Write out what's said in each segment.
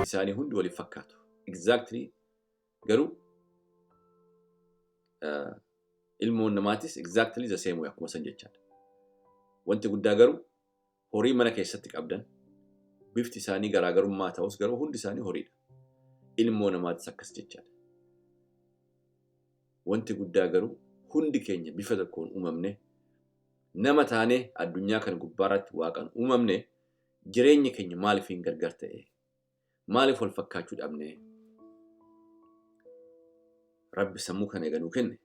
isaanii hundi waliif fakkaatu. Exactly garuu ilmoon namaatis exactly the same way akkuma san jechaadha. Wanti guddaa garuu horii mana keessatti qabdan bifti isaanii garaagarummaa ta'us garuu hundi isaanii horiidha. Ilmoo namaatis akkas jechaadha. Wanti guddaa garuu hundi keenya bifa tokkoon uumamne nama taanee addunyaa kan gubbaarratti waaqan uumamne jireenya keenya maaliif hin gargar ta'e? Maaliif wal fakkaachuu dhabne? Rabbi sammuu kana eeganuu kenne,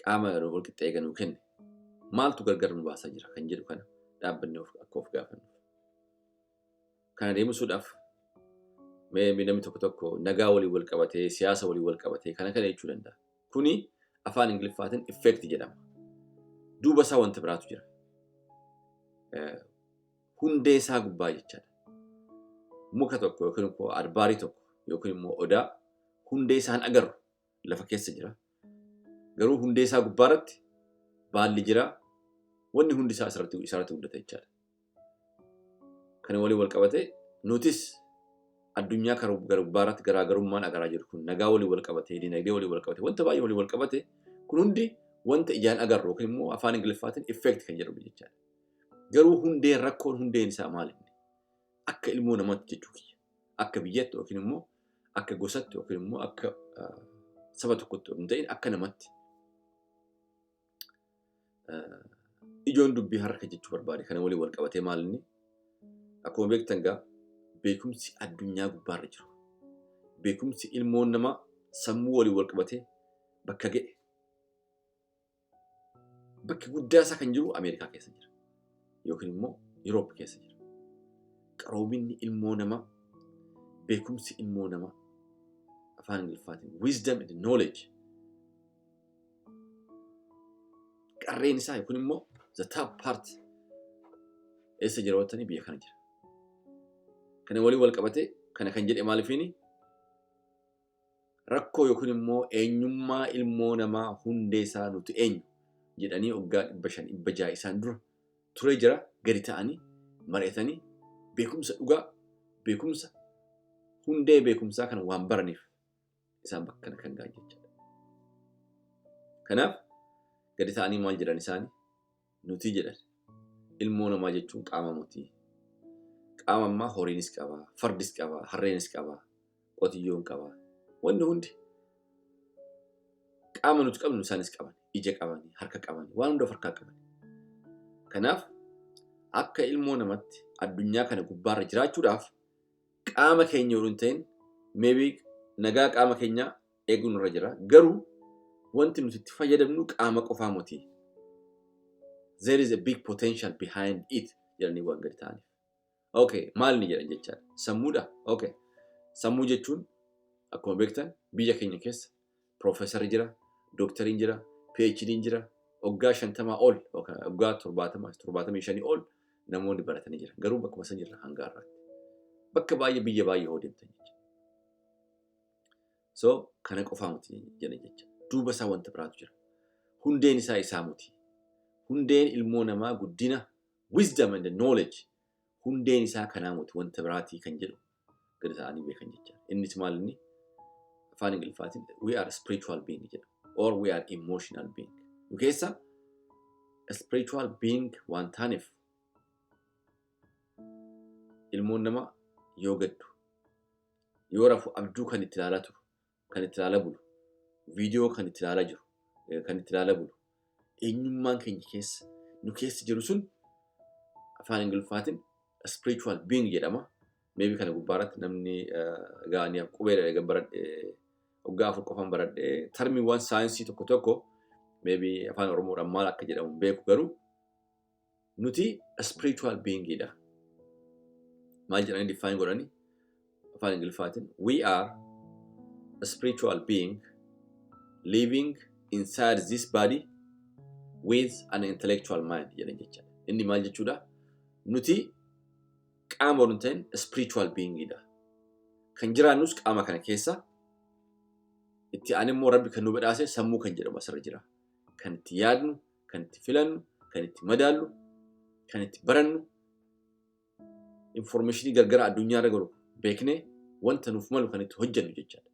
qaama wal qixxee eeganuu kenne, maaltu gargar nu baasaa jira kan jedhu kana dhaabbannee akka of gaafannu. Kana deemsuudhaaf namni tokko nagaa walii wal qabatee, siyaasa walii wal qabatee kana jechuu danda'a. Kuni afaan Ingiliffaatiin effect jedhama. Duuba isaa wanta biraatu jira. Hundee isaa gubbaa jechaadha. Muka tokko yookiin immoo arbaarii tokko yookiin immoo odaa hundee isaan agarru lafa keessa jira. Garuu hundee isaa gubbaarratti baalli jira. Wanni hundi isaa isarratti guddata jechaadha. Kana walii wal qabatee nutis addunyaa kana gubbaarratti garaagarummaan agarraa jiru kun nagaa walii wal qabatee, dinagdee walii wal qabatee, wanta baay'ee walii wal qabatee kun hundi wanta ijaan agarru yookiin immoo afaan Ingiliffaatiin effect kan jedhamu jechaadha. Garuu hundeen rakkoon hundeen isaa maali? Akka ilmoo namaatti jechuu kiyya. Akka biyyatti yookiin immoo akka gosatti yookiin immoo akka saba tokkotti hin ta'in akka namatti. Ijoon dubbii harka jechuu barbaade kana walii wal qabatee maal inni? Akkuma beektan gaa beekumsi addunyaa gubbaarra jiru. Beekumsi ilmoon namaa sammuu walii wal qabatee bakka ga'e. Bakki guddaa isaa kan jiru Ameerikaa keessa jira. Yookiin immoo Yuroop keessa jira. Qaroominni ilmoo namaa, beekumsi ilmoo namaa afaan Ingiliffaatiin wisdom and knowledge. Qarreen isaa yookiin immoo the top part eessa jira wattanii biyya kana jira. Kana walii wal qabatee kana kan jedhe maaliifini? Rakkoo yookiin immoo eenyummaa ilmoo namaa hundee isaa nuti eenyu jedhanii waggaa 500 isaan dura ture jira gadi ta'anii mari'atanii beekumsa dhugaa beekumsa hundee beekumsaa kana waan baraniif isaan bakka kana kan ga'an jechuudha. Kanaaf gadi ta'anii maal jedhan isaanii nuti jedhan ilmoo namaa jechuun qaama mootii. Qaama ammaa horiinis qaba, fardis qaba, harreenis qaba, qotiyyoon qaba. Wanni hundi qaama nuti qabnu isaanis qaban, ija qaban, harka qaban, waan hunda of harkaa qaban. Kanaaf akka ilmoo namatti addunyaa kana gubbaarra jiraachuudhaaf qaama keenya yoo hin ta'in maybe nagaa qaama keenyaa eeguun irra jira. Garuu wanti nuti itti fayyadamnu qaama qofaa miti. There is a big potential behind it jedhanii waan gadi ta'aniif. Okay, maal ni jedhan jechaadha. Sammuudha. Okay. Sammuu jechuun akkuma beektan biyya keenya keessa Profeesarri jira, Doktariin jira, PhD'n jira, waggaa 50 ol yookaan waggaa 75 ol namoonni baratanii jira. Garuu bakkuma san jirra hanga har'aatti. Bakka baay'ee biyya baay'ee hoo deemtan jechuudha. So kana qofaa miti jedhan jecha. Duuba isaa wanta biraatu jira. Hundeen isaa miti. Hundeen ilmoo namaa guddina, wisdom and knowledge. Hundeen isaa kanaa miti wanta biraatii kan jedhu gadi ta'anii beekan jecha. Innis maal inni? Afaan Ingiliffaatiin we are spiritual being jedha. Or we are emotional being. Nu keessa spiritual being waan taaneef ilmoon namaa yoo gaddu, yoo rafu abjuu kan itti ilaalaa turu, kan itti ilaalaa bulu, viidiyoo kan itti ilaalaa jiru, kan itti ilaalaa bulu, eenyummaan keenya keessa nu keessa jiru sun afaan Ingiliffaatiin spiritual being jedhama. Maybe kana gubbaarratti namni gaanii qubeedha baradhe waggaa 4 qofaan baradhe termiiwwan saayinsii tokko maybe afaan Oromoodhaan maal akka jedhamu beeku garuu nuti spiritual beingidha. Maal jedhanii define godhani afaan Ingiliffaatiin we are a spiritual being living inside this body with an intellectual mind jedhan jecha. Inni maal jechuudha? Nuti qaama waliin ta'in spiritual beingidha. Kan jiraannus qaama kana keessa itti aanimmoo Rabbi kan nu badhaase sammuu kan jedhamu asirra jira. Kan itti yaadnu, kan itti filannu, kan itti madaallu, kan itti barannu, informationii gargara addunyaarra galu beeknee wanta nuuf malu kan itti hojjennu jechaadha.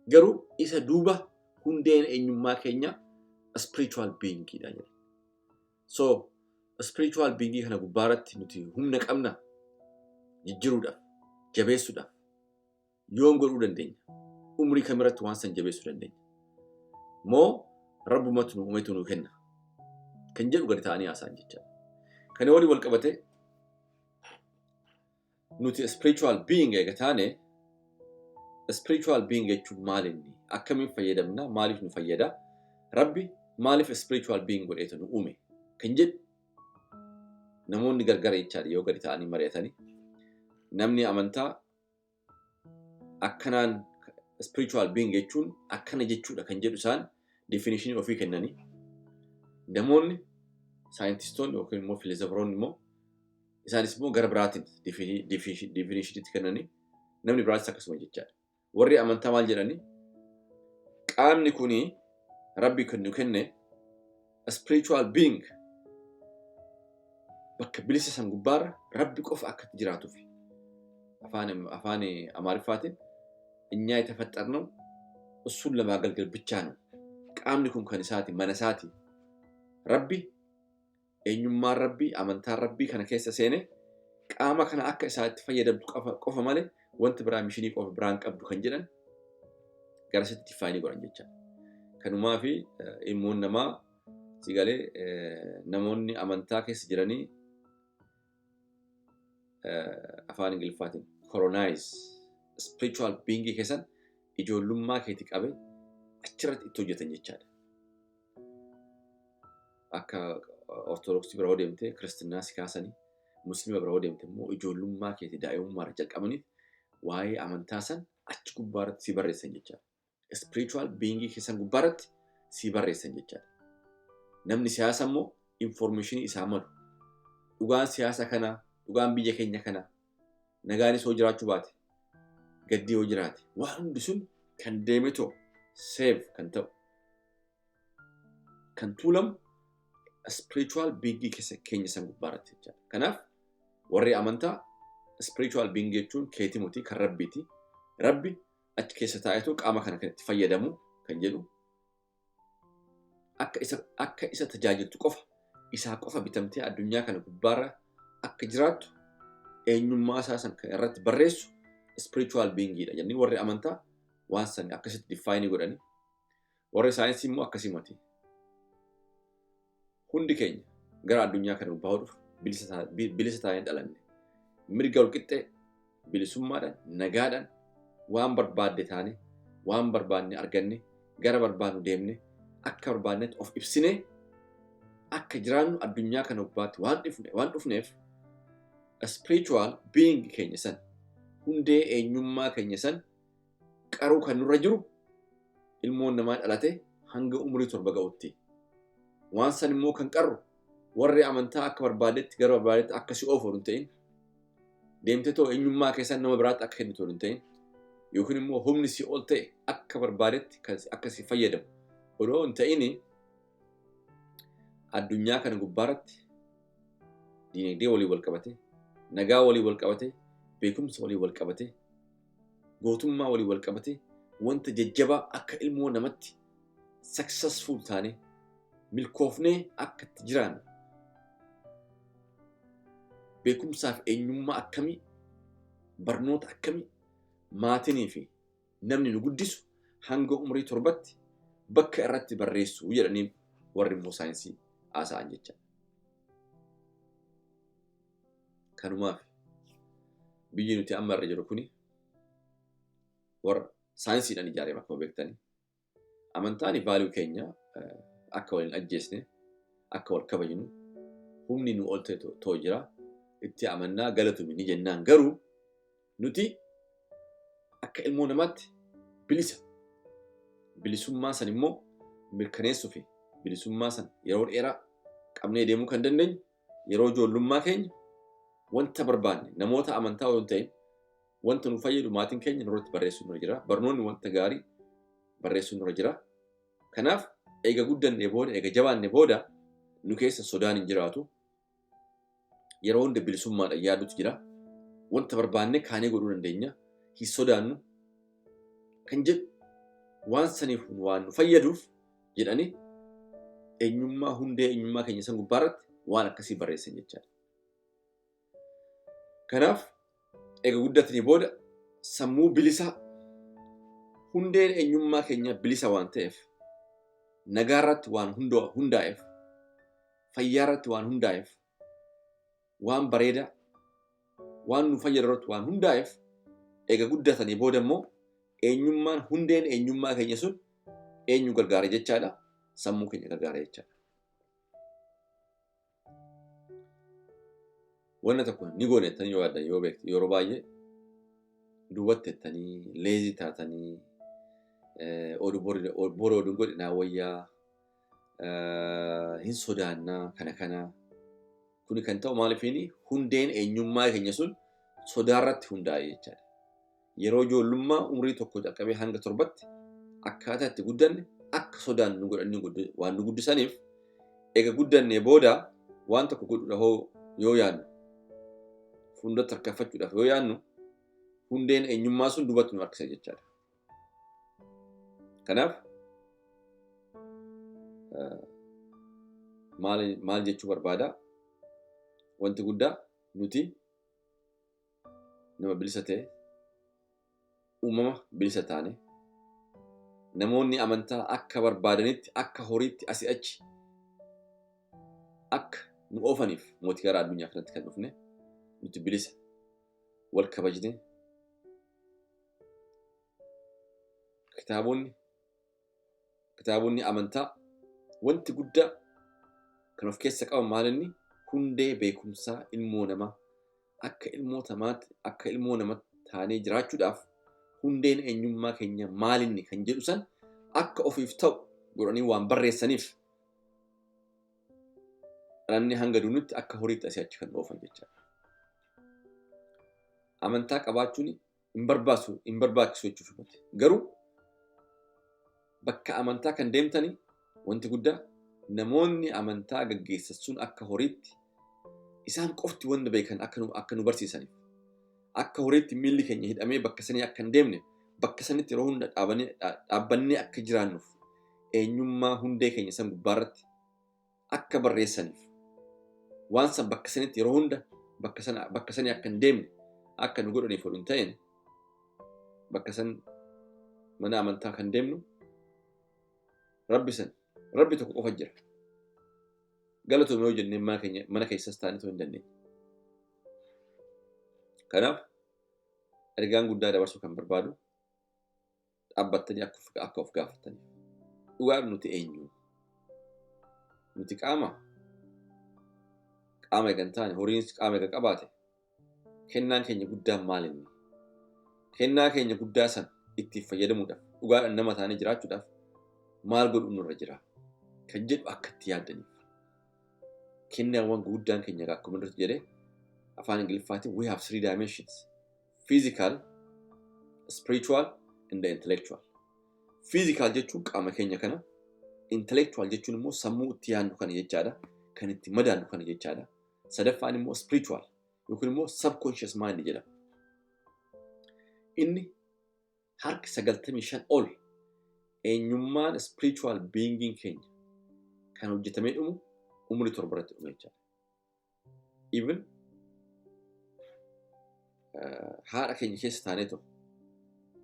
Garuu isa duuba hundeen eenyummaa keenya spiritual beingidha jedha. So spiritual beingii kana gubbaarratti nuti humna qabna jijjiruudhaaf, jabeessuudhaaf yoom godhuu dandeenya? Umrii kamirratti waan san jabeessuu dandeenya? Moo Rabbumatu nu uumetu nu kenna kan jedhu gadi ta'anii haasa'an jechaadha. Kana walii wal qabate nuti spiritual being eega taane spiritual being jechuun maal inni? Akkamiin fayyadamna? Maaliif nu fayyada? Rabbi maaliif spiritual being godheetu nu uume kan jedhu namoonni gargara jechaadha yoo gadi ta'anii mari'atanii. Namni amantaa akkanaan spiritual being jechuun akkana jechuudha kan jedhu isaan definition ofii kennanii. Namoonni saayintistoonni yookiin immoo filosoferoonni immoo isaanis immoo gara biraatiin definitionitti kennanii namni biraatis akkasuma jechaadha. Warri amantaa maal jedhanii? Qaamni kuni Rabbi kan nu kenne spiritual being bakka bilisa san gubbaarra Rabbi qofa akka jiraatuuf afaan Amaariffaatiin እኛ የተፈጠርነው እሱን ለማገልገል ብቻ ነው። ቃምኒ ኩን ከንሳቲ መነሳቲ ረቢ eenyummaan rabbii amantaan rabbii kana keessa seene qaama kana akka isaatti fayyadamtu qofa malee wanti biraa mishinii qofa biraan qabdu kan jedhan garasitti faayini godhan jecha. Kanumaa fi ilmoon namaa sigalee namoonni amantaa keessa jiranii afaan Ingiliffaatiin colonize spiritual being keessan ijoollummaa keetii qabe achirratti itti hojjetan jechaadha. Akka Ortodoksii bira deemte, Kiristinnaa si kaasanii, Musliima bira deemte immoo ijoollummaa keetii daa'imummaa jalqabaniif waa'ee amantaa san achi gubbaarratti si barreessan jechaadha. Spiritual being keessan gubbaarratti si barreessan jechaadha. Namni siyaasa immoo information isaa malu. Dhugaan siyaasa kanaa, dhugaan biyya keenya kanaa, nagaanis hoo jiraachuu baate, gaddii hoo jiraate, waan hundi sun kan deemetoo save kan ta'u, kan tuulamu spiritual being keenya san gubbaarratti jechaadha. Kanaaf warri amantaa spiritual being jechuun keetii mutii kan rabbiiti. Rabbi achi keessa taa'etu qaama kana kan itti fayyadamu kan jedhu akka isa tajaajiltu qofa isaa qofa bitamtee addunyaa kana gubbaarra akka jiraattu eenyummaa isaa san kan irratti barreessu spiritual beingidha jennee warri amantaa waan san akkasitti define godhanii. Warri saayinsii immoo akkasii miti. Hundi keenya gara addunyaa kana bahuudhaaf bilisa taa'een dhalanne. Mirga walqixxee bilisummaadhaan nagaadhaan waan barbaadde taane waan barbaadne arganne gara barbaannu deemne akka barbaannetti of ibsine akka jiraannu addunyaa kana gubbaatti waan dhufneef spiritual being keenya san hundee eenyummaa keenya san qaruu kan nurra jiru ilmoon namaa dhalate hanga umurii 7 ga'utti. Waan san immoo kan qarru warri amantaa akka barbaadetti gara barbaadetti akka si oofu hin ta'in deemtee too eenyummaa keessan nama biraatti akka kennitu hin ta'in yookiin immoo humni si ol ta'e akka barbaadetti akka si fayyadamu odoo hin ta'in addunyaa kana gubbaarratti diinagdee walii wal qabate nagaa walii wal qabate beekumsa walii wal qabate gootummaa walii wal qabate wanta jajjabaa akka ilmoo namatti successful taane milkoofnee akka itti jiraannu beekumsaaf eenyummaa akkamii barnoota akkamii maatinii fi namni nu guddisu hanga umurii 7tti bakka irratti barreessu jedhanii warri immoo saayinsii haasa'an jecha. Kanumaaf biyyi nuti amma irra jiru kuni warra saayinsiidhaan ijaarame akkuma beektanii amantaan vaaluu keenya akka waliin ajjeesne akka wal kabajnu humni nu ol ta'e jira itti amannaa galatumi ni jennaan garuu nuti akka ilmoo namaatti bilisummaa san immoo mirkaneessuu fi bilisummaa san yeroo dheeraa qabnee deemuu kan dandeenyu yeroo ijoollummaa keenya wanta barbaanne namoota amantaa waliin ta'in wanta nu fayyadu maatiin keenya nurratti barreessuu nurra jira barnoonni wanta gaarii barreessuu nurra jira kanaaf eega guddannee booda eega jabaannee booda nu keessa sodaan hin jiraatu yeroo hunda bilisummaadhaan yaadutu jira wanta barbaanne kaanee godhuu dandeenya hin sodaannu kan jedhu waan saniif waan nu fayyaduuf jedhanii eenyummaa hundee eenyummaa keenya san gubbaarratti waan akkasii barreessan jechaadha. Kanaaf eega guddatanii booda sammuu bilisaa hundeen eenyummaa keenya bilisa waan ta'eef nagaarratti waan hundaa'eef fayyaarratti waan hundaa'eef waan bareedaa waan nu fayyadu irratti waan hundaa'eef eega guddatanii booda immoo eenyummaan hundeen eenyummaa keenya sun eenyu gargaara jechaadha sammuu keenya gargaara jechaadha. Wanna tokko ni goonettanii yoo yaaddan yoo beektu yeroo baay'ee duwwattettanii leezii taatanii bora oduun godhinaa wayyaa hin sodaannaa kana kuni kan ta'u maaliifini hundeen eenyummaa keenya sun sodaarratti hundaa'e jechaadha. Yeroo ijoollummaa umurii tokko jalqabee hanga 7tti akkaataa itti guddanne akka sodaan nu godhanii waan nu guddisaniif eega guddannee booda waan tokko godhuudhaaf yoo yaadnu fuuldratti harkafachuudhaaf yoo yaadnu hundeen eenyummaa sun duubatti nu harkisa jechaadha. Kanaaf maal jechuu barbaada wanti guddaa nuti nama bilisa ta'e uumama bilisa taane namoonni amantaa akka barbaadanitti akka horiitti asii achi akka nu oofaniif mootii gara addunyaa kanatti kan dhufne nuti bilisa wal kabajne kitaabonni amantaa wanti guddaa kan of keessa qaban maalinni hundee beekumsaa ilmoo namaa akka ilmoo namaatti taanee jiraachuudhaaf hundeen eenyummaa keenya maalinni kan jedhu san akka ofiif ta'u godhanii waan barreessaniif dhalanni hanga duunutti akka horiitti asii achi kan oofan jechaadha. Amantaa qabaachuun hin barbaachisu jechuudha. Garuu bakka amantaa kan deemtanii wanti guddaa namoonni amantaa gaggeessan sun akka horiitti isaan qofti wanda beekan akka nu barsiisaniif akka horiitti miilli keenya hidhamee bakka sanii akka hin deemne bakka sanitti yeroo hunda dhaabbannee akka jiraannuuf eenyummaa hundee keenya san gubbaarratti akka barreessaniif waan san bakka sanitti yeroo hunda bakka sanii akka hin deemne akka nu godhaniif oduu hin ta'in bakka san mana amantaa kan deemnu rabbi tokko qofa jira. Galatoomee yoo jennee mana keessas taa'anii ta'uu hin dandeenye. Kanaaf ergaan guddaa dabarsuu kan barbaadu dhaabbattanii akka of gaafataniif dhugaan nuti eenyu? Nuti qaama eegan taane horiinis qaama eega qabaate kennaan keenya guddaan maalinni? Kennaa keenya guddaa san itti fayyadamuudhaaf dhugaadhaan nama taanee jiraachuudhaaf maal godhu nurra jira kan jedhu akka itti yaaddaniif. Kennaawwan guddaan keenya akkuma irratti jedhee afaan Ingiliffaatiin we have 3 dimensions: physical, spiritual and intellectual. Physical jechuun qaama keenya kana, intellectual jechuun immoo sammuu itti yaadnu kana jechaadha, kan itti madaannu kana jechaadha. Sadaffaan immoo spiritual yookiin immoo subconscious mind jedhama. Inni harki 95 ol eenyummaan spiritual beingin keenya kan hojjetamee dhumu umurii 7 irratti dhume jechaadha. Even haadha keenya keessa taanee ture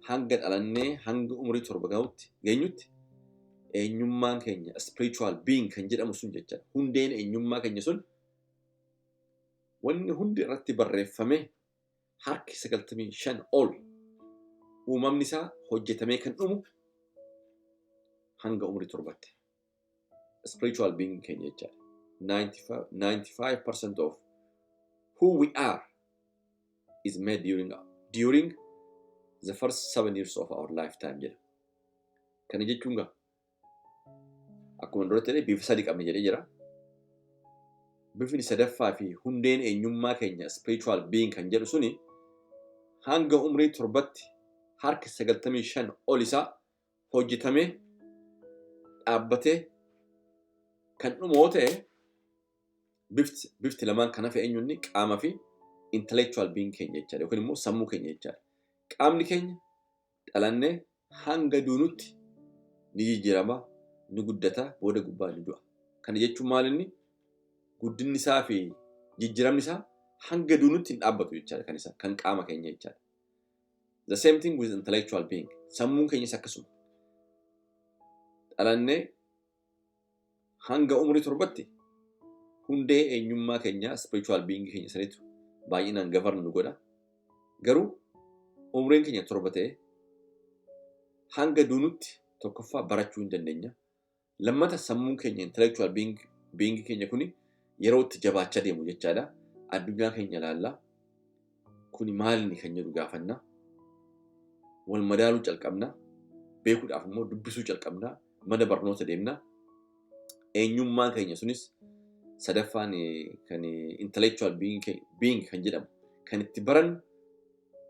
hanga dhalannee hanga umurii 7 geenyutti eenyummaan keenya spiritual being kan jedhamu sun jechaadha. Hundeen eenyummaa keenya sun wanni hundi irratti barreeffame harki 95 ol uumamni isaa hojjetamee kan dhumu hanga umurii 7tti. Spiritual being keenya jechaadha. 95% of who we are is made during the first 7 years of our lifetime jedha. Kana jechuun gaa akkuma duratti jedhee bifa sadii qabna jedhee jira. Bifni sadaffaa fi hundeen eenyummaa keenya spiritual being kan jedhu suni hanga umurii 7tti harki 95 ol isaa hojjetamee dhaabbatee kan dhumoo ta'e bifti lamaan kan hafe eenyunni qaama fi intellectual being keenya jechaadha yookiin immoo sammuu keenya jechaadha. Qaamni keenya dhalannee hanga duunutti ni jijjiirama, ni guddata, booda gubbaa ni du'a. Kana jechuun maalinni guddinni isaa fi jijjiiramni isaa hanga duunutti hin dhaabbatu jechaadha kan qaama keenya jechaadha. The same thing with intellectual being. Sammuun keenyas akkasuma. Dhalannee hanga umurii 7tti hundee eenyummaa keenya spiritual being keenya sanitu baay'inaan gavarnu godha. Garuu umriin keenya 7 ta'e hanga duunutti tokkoffaa barachuu hin dandeenya. Lammata sammuun keenya intellectual being keenya kuni yeroo itti jabaachaa deemu jechaadha. Addunyaa keenya ilaallaa. Kuni maalini kan jedhu gaafanna. Wal madaaluu calqabna. Beekuudhaaf immoo dubbisuu calqabna. Mana barnoota deemna. Eenyummaan keenya sunis sadaffaan kan intellectual being kan jedhamu kan itti barannu,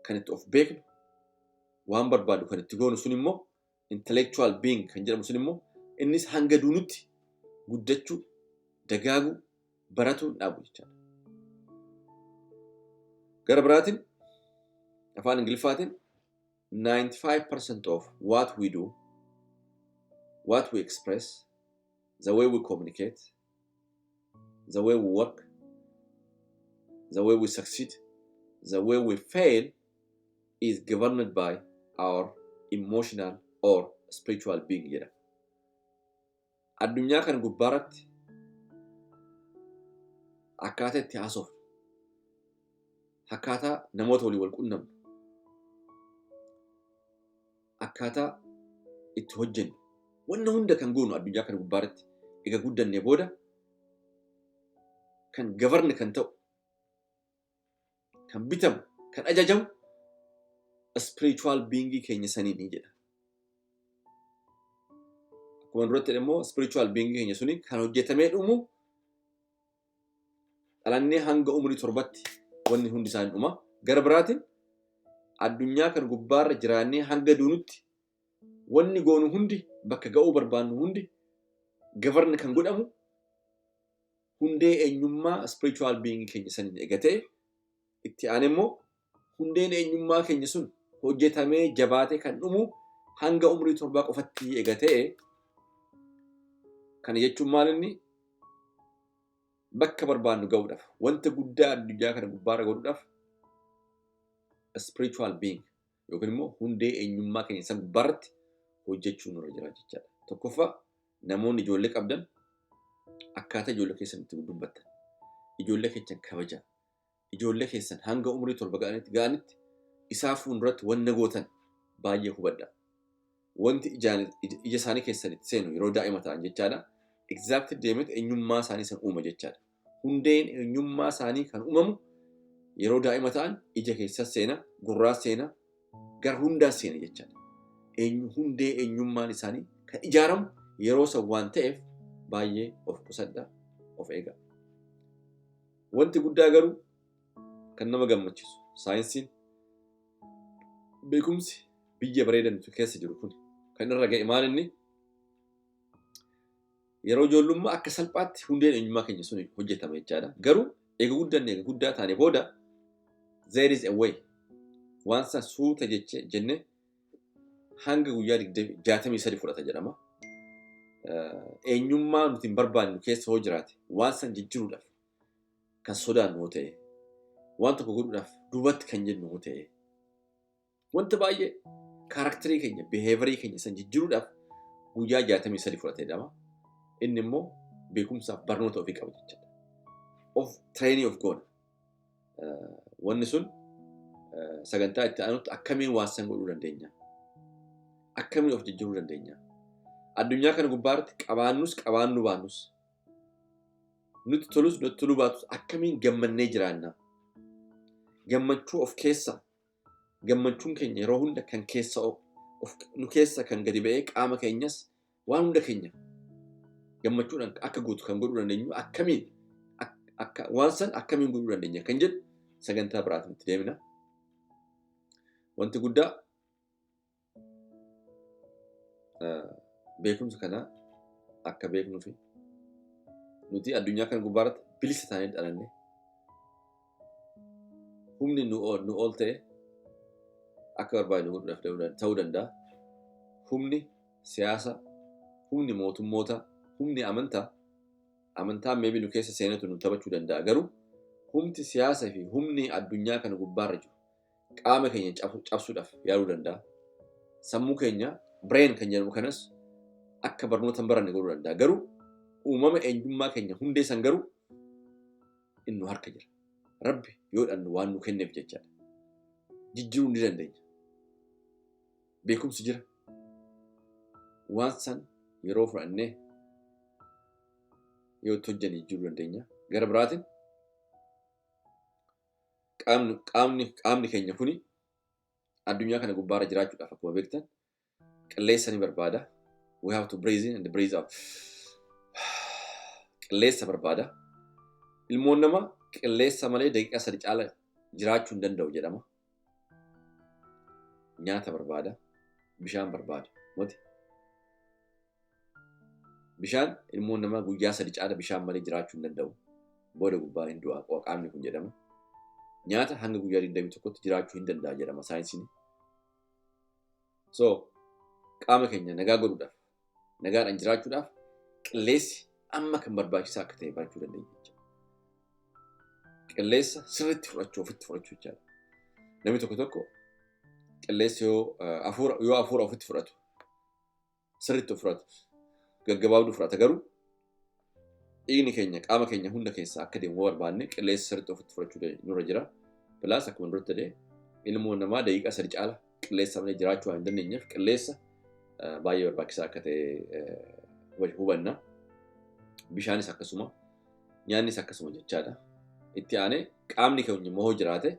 kan itti of beeknu, waan barbaadu kan itti goonu sun immoo intellectual being kan jedhamu sun immoo innis hanga duunutti guddachuu, dagaaguu, baratuu dhaabu jechaadha. Gara biraatiin afaan Ingiliffaatiin 95% of what we do, what we express, the way we communicate, the way we work, the way we succeed, the way we fail is governed by our emotional or spiritual being jedha. Addunyaa kana gubbaarratti akkaataa itti haasofnu, akkaataa namoota walii wal qunnamnu, akkaataa itti hojjennu, wanna hunda kan goonu addunyaa kana gubbaarratti egaa guddannee booda kan gavarne kan ta'u, kan bitamu, kan ajajamu spiritual being keenya saniini jedha. Akkuma duratti immoo spiritual being keenya suni kan hojjetamee dhumu dhalannee hanga umurii 7tti wanni hundi isaan dhuma. Gara biraatiin addunyaa kan gubbaarra jiraannee hanga duunutti wanni goonu hundi bakka ga'uu barbaannu hundi gavarne kan godhamu hundee eenyummaa spiritual being keenya saniin eegatee itti aanee immoo hundeen eenyummaa keenya sun hojjetamee jabaatee kan dhumu hanga umurii 7 qofatti eegatee. Kana jechuun maalinni bakka barbaannu ga'uudhaaf wanta guddaa addunyaa kana gubbaarra godhuudhaaf spiritual being yookiin immoo hundee eenyummaa keenya san gubbaarratti hojjechuu nurra jira jechaadha. Tokkoffaa namoonni ijoollee qabdan akkaataa ijoollee keessan itti dubbattan, ijoollee keessan kabajaa, ijoollee keessan hanga umurii 7 ga'anitti isaa fuulduratti wanna gootan baay'ee hubadhaa. wanti ija isaanii keessanitti seenu yeroo daa'ima ta'an jechaadha. Exactly deemee eenyummaa isaanii san uuma jechaadha. Hundeen eenyummaa isaanii kan uumamu yeroo daa'ima ta'an ija keessa seena, gurraa seena, gara hundaa seena jechaadha. Hundee eenyummaan isaanii kan ijaaramu yeroo san waan ta'eef baay'ee of qusadhaa, of eegaa. Wanti guddaa garuu kan nama gammachiisu saayinsiin beekumsi biyya bareedan keessa jiru kun kan irra ga'e maal inni yeroo ijoollummaa akka salphaatti hundeen eenyummaa keenya sun hojjetama jechaadha. Garuu eega guddaa taane booda there is a way waan san suuta jennee hanga guyyaa 63 fudhata jedhama. Eenyummaa nuti hin barbaannu keessa hoo jiraate waan san jijjiiruudhaaf kan sodaannu hoo ta'e waan tokko godhuudhaaf duubatti kan jennu hoo ta'e wanta baay'ee kaaraakterii keenya biheevarii keenya san jijjiiruudhaaf guyyaa 63 fudhata jedhama. Inni immoo beekumsaaf barnoota ofii qaba jechuudha. Of training of goona. Wanni sun sagantaa itti aanutti akkamiin waan san godhuu dandeenya? Akkamiin of jijjiiruu dandeenya? Addunyaa kana gubbaarratti qabaannu baannus nuti tolus nuti toluu baatus akkamiin gammannee jiraanna? Gammachuu of keessa gammachuun keenya yeroo hunda kan keessa nu keessa kan gadi ba'ee qaama keenyas waan hunda keenya gammachuudhaan akka guutu kan godhuu dandeenyu akkamiin waan san akkamiin godhuu dandeenya kan jedhu sagantaa biraatti nuti deemna. Wanti guddaa beekumsa kana akka beeknuu fi nuti addunyaa kana gubbaarratti bilisa taanee dhalanne humni nu ol ta'e akka barbaadnu godhuudhaaf ta'uu danda'a. Humni siyaasa, humni mootummoota, humni amantaa meebii nu keessa seenatu nu taphachuu danda'a. Garuu humni siyaasaa fi humni addunyaa kana gubbaarra jiru qaama keenya cabsuudhaaf yaaluu danda'a. Sammuu keenya brain kan jedhamu kanas akka barnoota hin baranne godhuu danda'a. Garuu uumama eenyummaa keenya hundee san garuu inni harka jira. Rabbi yoo dhannu waan nu kenneef jechaadha. Jijjiiruu ni dandeenya. Beekumsi jira. Waan san yeroo fudhannee yoo itti hojjanne jijjiiruu dandeenya. Gara biraatiin qaamni keenya kuni addunyaa kana gubbaarra jiraachuudhaaf akkuma beektan qilleensa ni barbaada. We have to breathe in and breathe out. Qilleensa barbaada. Ilmoon namaa qilleensa malee daqiiqaa 3 caala jiraachuu hin danda'u jedhama. Nyaata barbaada. Bishaan barbaada. Bishaan ilmoon namaa guyyaa 3 caala bishaan malee jiraachuu hin danda'u. Booda gubbaa hin du'a qaamni kun jedhama. Nyaata hanga guyyaa 21tti jiraachuu hin danda'a jedhama saayinsiin. So qaama keenya nagaa godhuudhaaf nagaadhaan jiraachuudhaaf qilleensi amma kan barbaachisaa akka ta'e barachuu dandeenya jechuudha. Qilleensa sirriitti fudhachuu ofitti fudhachuu jechaadha. Namni tokko qilleensi yoo hafuura ofitti fudhatu sirriitti of fudhatu gaggabaabduu fudhata. Garuu dhiigni keenya qaama keenya hunda keessa akka deemu barbaanne qilleensa sirriitti ofitti fudhachuu nurra jira. Bilaas akkuma duratti ta'e ilmoon namaa daqiiqaa 3 caala qilleensa malee jiraachuu waan hin dandeenyeef qilleensa baay'ee barbaachisaa akka ta'e hubanna. Bishaanis akkasuma, nyaannis akkasuma jechaadha. Itti aanee qaamni keenya immoo jiraate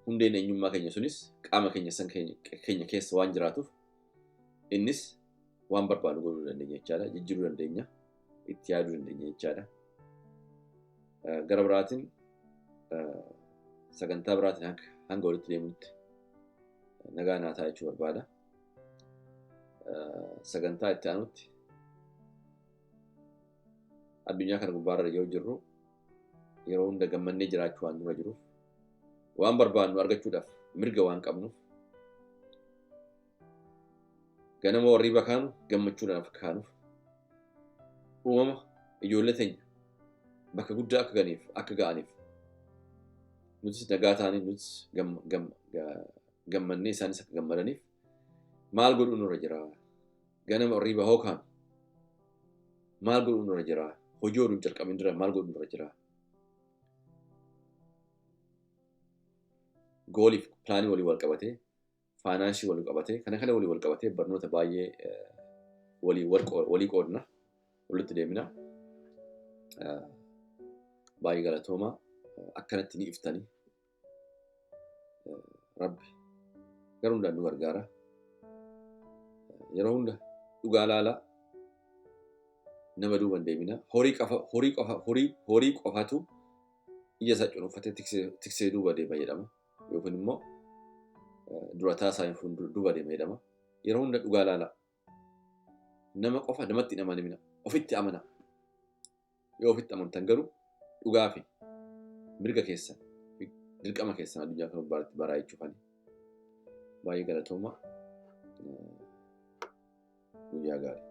hundeen eenyummaa keenya sunis qaama keenya keessa waan jiraatuuf innis waan barbaadu godhuu dandeenya jechaadha. Jijjiiruu dandeenya, itti yaaduu dandeenya jechaadha. Gara biraatiin sagantaa biraatiin hanga walitti deemutti nagaa naa ta'a jechuu barbaada. Sagantaa itti aanutti addunyaa kana gubbaarra yoo jirru yeroo hunda gammannee jiraachuu waan nurra jiruuf waan barbaannu argachuudhaaf mirga waan qabnuuf ganama warri bakaanu gammachuudhaan akka kaanuuf uumama ijoollee teenya bakka guddaa akka ga'aniif nutis nagaa ta'anii nutis gammannee isaanis akka gammadaniif maal godhuu nurra jira? Ganama warri bahoo kaanu maal godhuu nurra jira? Hojii oduun calqabin dura maal godhuu nurra jira? Gooliif pilaanii walii wal qabatee faanaansii wal qabatee kana walii wal qabatee barnoota baay'ee walii qoodna walitti deemina baay'ee galatoomaa akkanatti ni iftanii rabbi garuu hundaan nu gargaara yeroo hunda dhugaa laalaa nama duuban deemina horii qofatu ija isaa cunuunfatee tiksee duuba deema jedhama yookiin immoo durataa isaa hin duuba deema jedhama yeroo hunda dhugaa laalaa nama qofa namatti hin amanamina ofitti amana yoo ofitti amantan garuu dhugaa fi mirga keessan dirqama keessan addunyaa kan baratti baraa jechuufani baay'ee galatooma guyyaa gaarii.